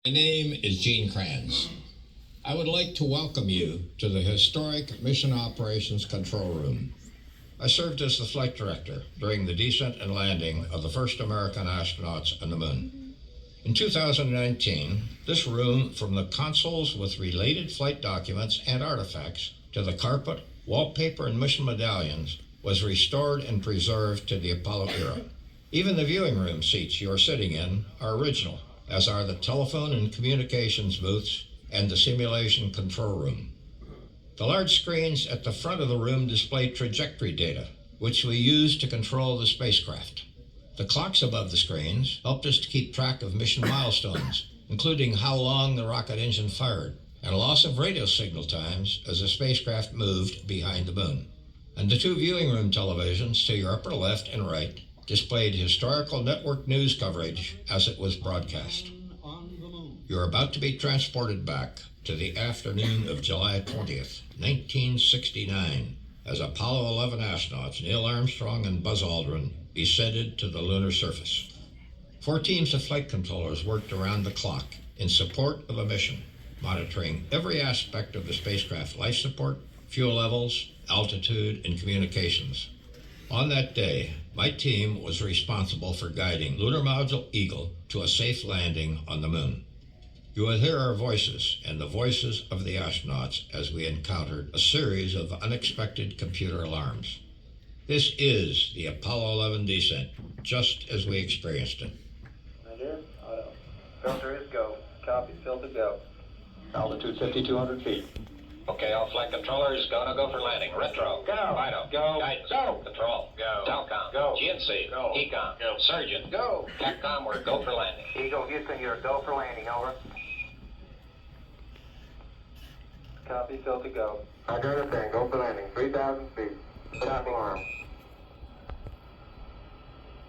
My name is Gene Kranz. I would like to welcome you to the historic Mission Operations Control Room. I served as the flight director during the descent and landing of the first American astronauts on the moon. In 2019, this room, from the consoles with related flight documents and artifacts to the carpet, wallpaper, and mission medallions, was restored and preserved to the Apollo era. Even the viewing room seats you are sitting in are original, as are the telephone and communications booths and the simulation control room. The large screens at the front of the room display trajectory data, which we use to control the spacecraft. The clocks above the screens helped us to keep track of mission milestones, including how long the rocket engine fired, and loss of radio signal times as the spacecraft moved behind the moon. And the two viewing room televisions to your upper left and right displayed historical network news coverage as it was broadcast. You're about to be transported back to the afternoon of July 20th, 1969, as Apollo 11 astronauts Neil Armstrong and Buzz Aldrin descended to the lunar surface. 4 teams of flight controllers worked around the clock in support of a mission, monitoring every aspect of the spacecraft life support, fuel levels, altitude, and communications. On that day, my team was responsible for guiding Lunar Module Eagle to a safe landing on the moon. You will hear our voices and the voices of the astronauts as we encountered a series of unexpected computer alarms. This is the Apollo 11 descent, just as we experienced it. Roger. Auto. Filter is go. Copy. Filter go. Altitude 5,200 feet. Okay, all flight controllers, go for landing. Retro. Go. Vital. Go. Guidance. Go. Control. Go. Telcom. Go. GNC. Go. Econ. Go. Surgeon. Go. Capcom, we're go for landing. Eagle, Houston, you're go for landing. Over. Copy. Filter go. I understand. Go for landing. 3,000 feet. Copy. Alarm.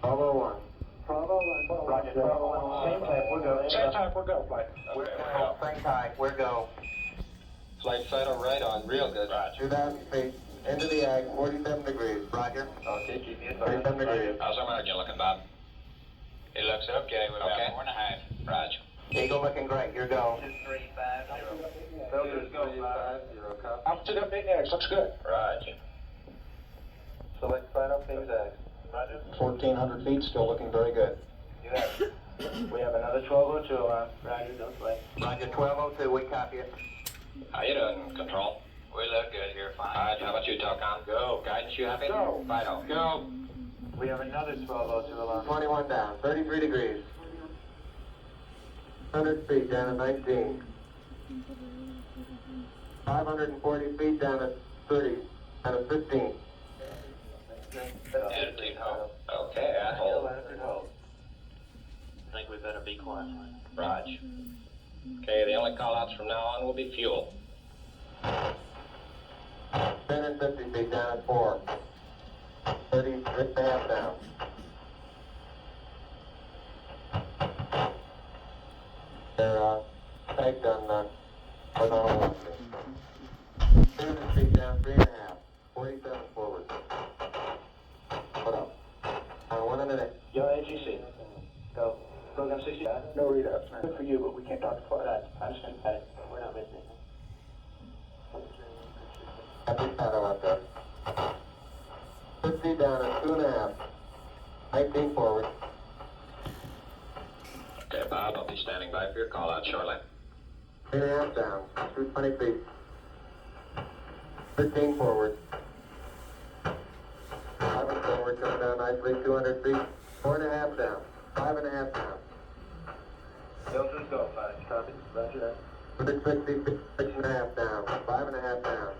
Bravo 1. Bravo 1. Roger. Bravo 1. Same type. We're go. Same type, we're go. Flight. Same type. We're go. Flight final right on, real good. Roger. 2,000 feet. Into the ag. 47 degrees. Roger. Okay, keep me in 47 degrees. How's our margin looking, Bob? It looks okay. We're about 4.5. Roger. Eagle looking great. Your go. 2350. Filter is go. 350. Copy. Altitude up in there, looks good. Roger. Select final phase X. Roger. 1,400 feet. Still looking very good. You have it. We have another 1202 alarm. Roger, don't play. Roger. 1202. We copy it. How you doing, Control? We look good here, fine. All right, how about you, Telcom? Go. Guidance, you happy? Go. Vital. Go. We have another 1202 alarm. 21 down. 33 degrees. 100 feet down at 19. 540 feet down at 30. Out of 15. Attitude hold. Okay, I hold. Attitude hold. I think we better be quiet. Raj. Okay, the only call-outs from now on will be fuel. 10 and 50 feet down at 4. 36 and a half down. They're pegged on horizontal velocity. 200 feet down, 3 and a half. 47 forward. Put up. On 1 and an 8. Yo, AGC. Go. Program 60. No readouts, man. Good for you, but we can't talk to flight. Right. I understand. Hey, we're not missing. Happy shadow out there. 50 down at 2 and a half. 19 forward. Okay, Bob, I'll be standing by for your call-out shortly. 3 and a half down. 220 feet. 15 forward. 11 forward, coming down nicely. 200 feet. 4 and a half down. 5 and a half down. Filters go. 5. Copy. Roger that. 160 feet. 6 and a half down. 5 and a half down.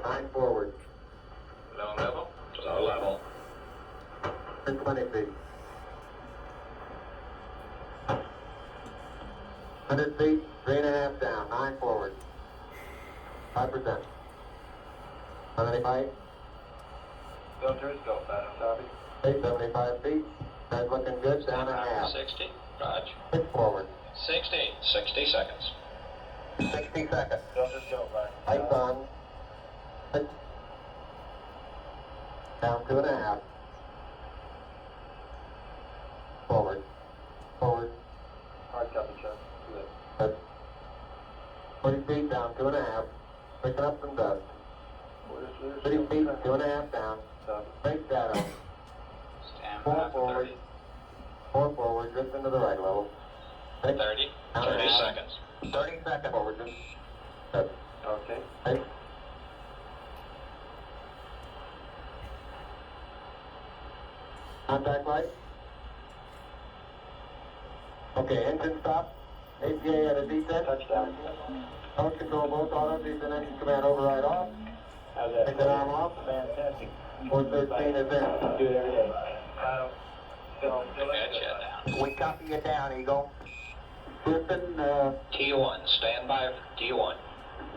9 forward. Low level? Low level. 120 feet. 100 feet, 3 and a half down, 9 forward. 5%. 195, Filters go. 5. Copy. 875 feet. That's looking good, down a half. 60. Raj. 6 forward. 60. 60 seconds. 60 seconds. Filters go. 5. Lights on. 6. Down 2 and a half. Forward. Forward. Hard copy, Chuck. feet down, 2.5. Picking up some dust. 30 feet, 2.5 down. Straight shadow. Stand 4 by for forward. 30. 4 forward, just into the right level. 30. Down 30 and out. seconds. 30 seconds forward, just. Good. Okay. Right. Contact light. Okay, engine stop. APA at a descent. Touchdown. Nose control both auto, descent engine command override off. How's that? Exit arm off. Fantastic. 413 is in. Do it every day. Good shut down. We copy you down, Eagle. Houston, T1, stand by for T1.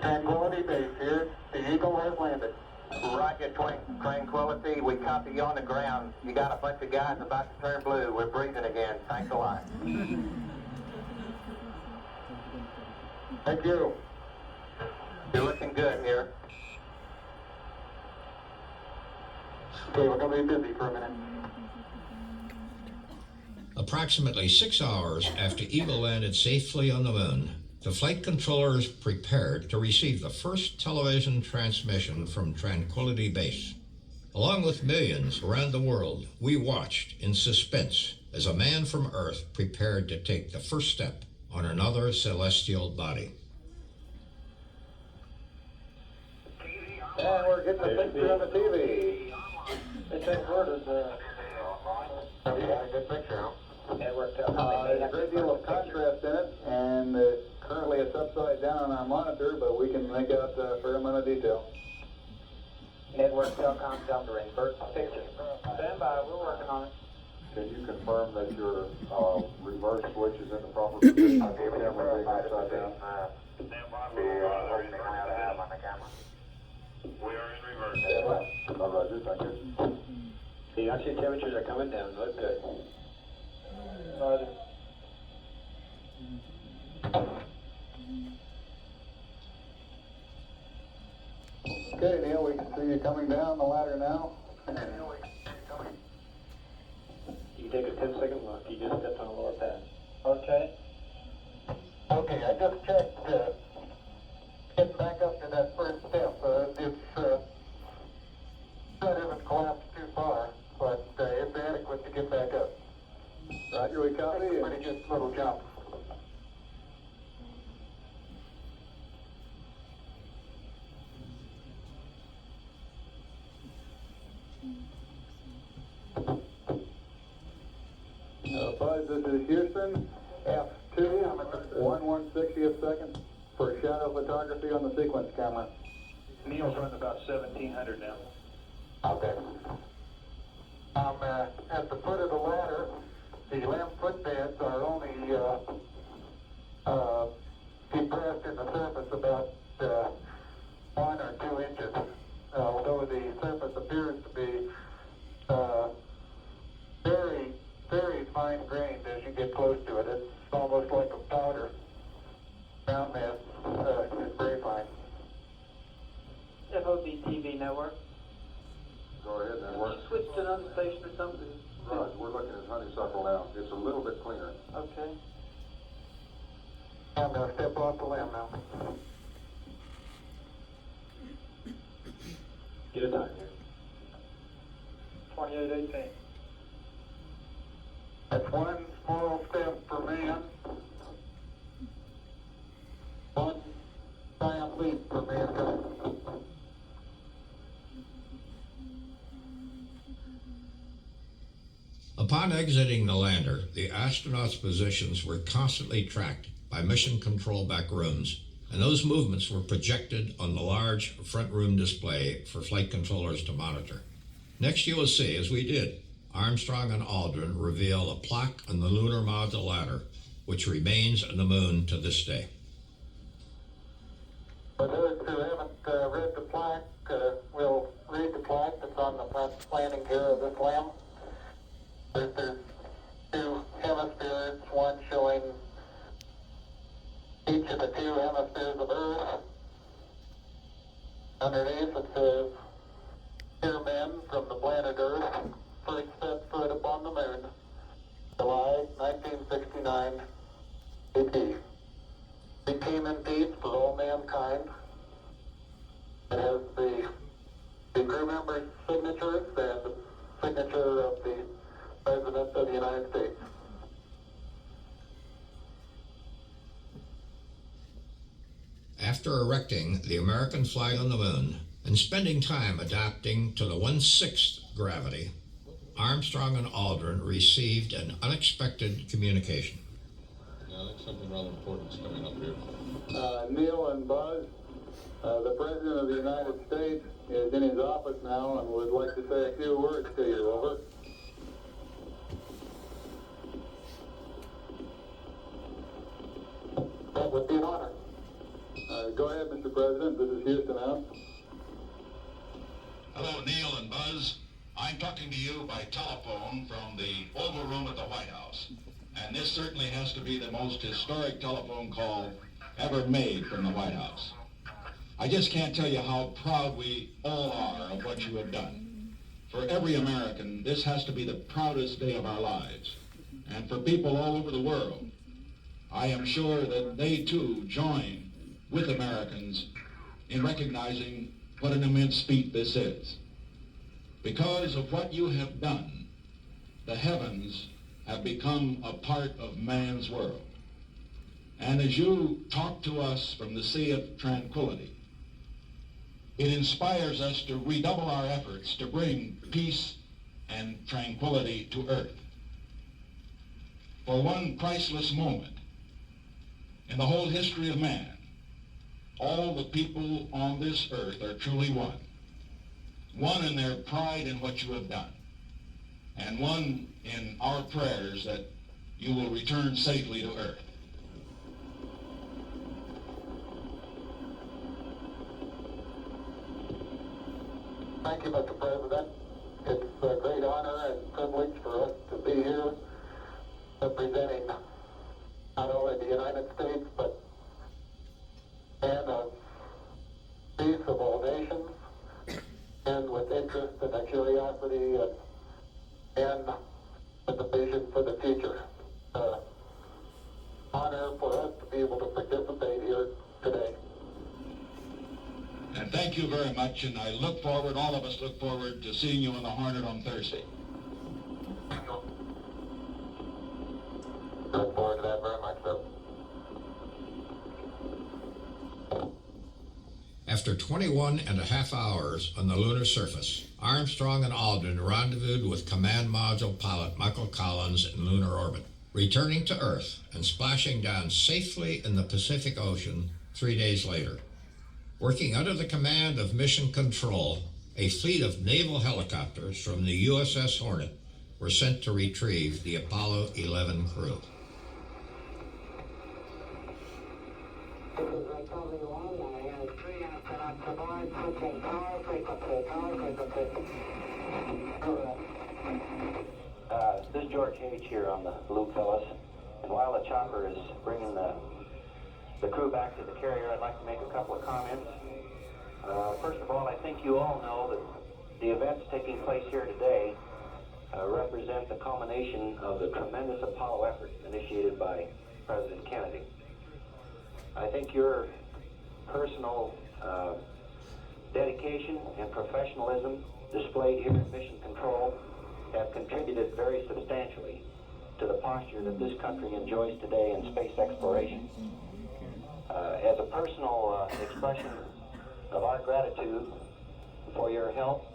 Tranquility Base here. The Eagle has landed. Roger, Tranquility. We copy you on the ground. You got a bunch of guys about to turn blue. We're breathing again. Thanks a lot. Thank you. You're looking good here. Okay, we're going to be busy for a minute. Approximately 6 hours after Eagle landed safely on the moon, the flight controllers prepared to receive the first television transmission from Tranquility Base. Along with millions around the world, we watched in suspense as a man from Earth prepared to take the first step on another celestial body. And we're getting a picture on the TV. It's that word is, Yeah, good picture, huh? network. There's a great deal of contrast in it, and currently it's upside down on our monitor, but we can make out a fair amount of detail. Network telecom Delta Ring. First picture. Stand by. We're working on it. Can you confirm that your reverse switch is in the proper position? I gave it everything upside down. We are in reverse. All right, thank you. See, actually temperatures are coming down. Look good. Okay, Neil, we can see you coming down the ladder now. You take a 10-second look. You just stepped on a lower pad. Okay. Okay, I just checked, getting back up to that first step. That hasn't collapsed too far, but it's adequate to get back up. Roger, we copy. Pretty good little jump. Buzz, this is Houston, F2, 1/160th second for shadow photography on the sequence camera. Neil's running about 1,700 now. Okay. At the foot of the ladder, the lamp footbeds are only depressed in the surface about 1 or 2 inches. Although the surface appears to be very, very fine-grained as you get close to it. It's almost like a powder. Ground mass is very fine. FOD TV network. Go ahead, then. Can you switch to another station or something? Right, we're looking at honeysuckle now. It's a little bit cleaner. Okay. I'm going to step off the limb now. Get a time here. 28:18. That's one small step for man, one giant leap for mankind. Upon exiting the lander, the astronauts' positions were constantly tracked by mission control back rooms, and those movements were projected on the large front room display for flight controllers to monitor. Next, you will see, as we did, Armstrong and Aldrin reveal a plaque on the lunar module ladder, which remains on the moon to this day. For those who haven't read the plaque, we'll read the plaque that's on the landing gear of this lamb. There's 2 hemispheres, one showing each of the 2 hemispheres of Earth. Underneath it says, "Dear men from the planet Earth, first set foot upon the moon, July 1969 AP. We came in peace for all men mankind. It has the crew members' signatures and the signature of the President of the United States. After erecting the American flag on the moon and spending time adapting to the 1/6 gravity, Armstrong and Aldrin received an unexpected communication. Yeah, I think something rather important is coming up here. Neil and Buzz, the President of the United States is in his office now and would like to say a few words to you. Over. That would be an honor. Go ahead, Mr. President. This is Houston out. Hello, Neil and Buzz. I'm talking to you by telephone from the Oval Room at the White House. And this certainly has to be the most historic telephone call ever made from the White House. I just can't tell you how proud we all are of what you have done. For every American, this has to be the proudest day of our lives. And for people all over the world, I am sure that they too join with Americans in recognizing what an immense feat this is. Because of what you have done, the heavens have become a part of man's world. And as you talk to us from the Sea of Tranquility, it inspires us to redouble our efforts to bring peace and tranquility to Earth. For one priceless moment in the whole history of man, all the people on this earth are truly one. One in their pride in what you have done, and one in our prayers that you will return safely to Earth. Thank you, Mr. President. It's a great honor and privilege for us to be here representing not only the United States, but and of peace of all nations, and with interest and a curiosity and with a vision for the future. Honor for us to be able to participate here today. And thank you very much, and I look forward, all of us look forward to seeing you in the Hornet on Thursday. Look forward to that very much, sir. After 21.5 hours on the lunar surface, Armstrong and Aldrin rendezvoused with Command Module pilot Michael Collins in lunar orbit, returning to Earth and splashing down safely in the Pacific Ocean 3 days later. Working under the command of Mission Control, a fleet of naval helicopters from the USS Hornet were sent to retrieve the Apollo 11 crew. This is George H. here on the Blue Phyllis. And while the chopper is bringing the crew back to the carrier, I'd like to make a couple of comments. First of all, I think you all know that the events taking place here today represent the culmination of the tremendous Apollo effort initiated by President Kennedy. I think your personal dedication and professionalism displayed here at Mission Control have contributed very substantially to the posture that this country enjoys today in space exploration. As a personal expression of our gratitude for your help,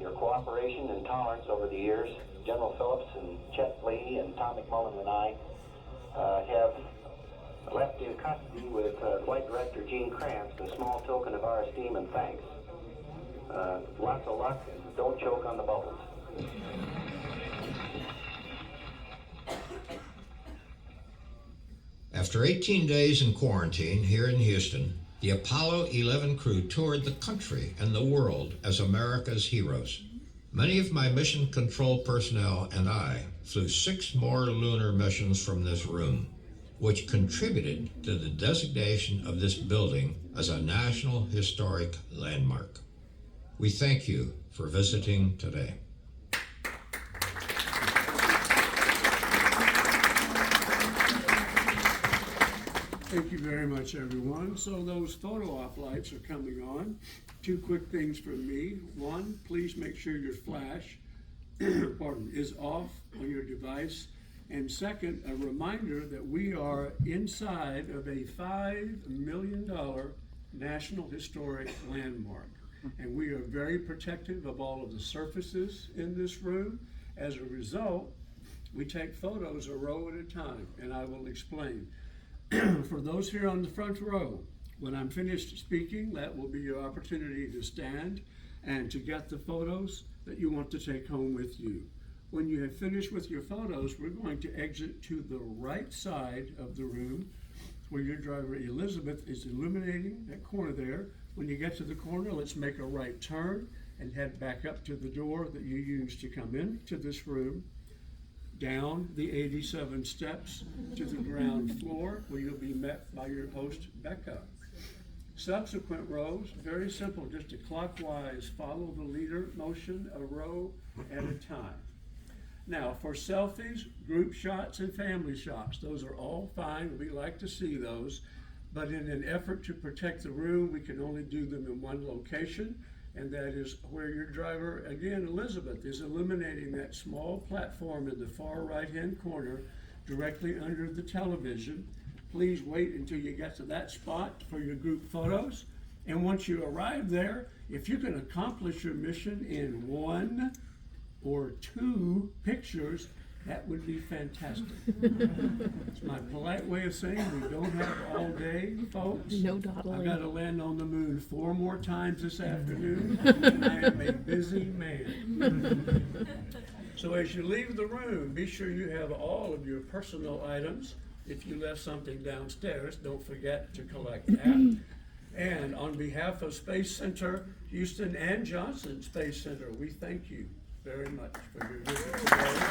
your cooperation and tolerance over the years, General Phillips and Chet Lee and Tom McMullen and I have left in custody with Flight Director Gene Kranz a small token of our esteem and thanks. Lots of luck, and don't choke on the bubbles. After 18 days in quarantine here in Houston, the Apollo 11 crew toured the country and the world as America's heroes. Many of my Mission Control personnel and I flew 6 more lunar missions from this room, which contributed to the designation of this building as a National Historic Landmark. We thank you for visiting today. Thank you very much, everyone. So those photo op lights are coming on. Two quick things from me. One, please make sure your flash is off on your device. And second, a reminder that we are inside of a $5 million National Historic Landmark. And we are very protective of all of the surfaces in this room. As a result, we take photos a row at a time, and I will explain. For those here on the front row, when I'm finished speaking, that will be your opportunity to stand and to get the photos that you want to take home with you. When you have finished with your photos, we're going to exit to the right side of the room where your driver Elizabeth is illuminating that corner there. When you get to the corner, let's make a right turn and head back up to the door that you used to come into this room, down the 87 steps to the ground floor where you'll be met by your host, Becca. Subsequent rows, very simple, just a clockwise, follow the leader motion, a row at a time. Now, for selfies, group shots, and family shots, those are all fine. We like to see those, but in an effort to protect the room, we can only do them in one location, and that is where your driver, again, Elizabeth, is illuminating that small platform in the far right-hand corner directly under the television. Please wait until you get to that spot for your group photos. And once you arrive there, if you can accomplish your mission in 1 or 2 pictures, that would be fantastic. It's my polite way of saying we don't have all day, folks. No dawdling. I've got to land on the moon 4 more times this afternoon, and I am a busy man. So as you leave the room, be sure you have all of your personal items. If you left something downstairs, don't forget to collect that. And on behalf of Space Center Houston and Johnson Space Center, we thank you very much for your visit today.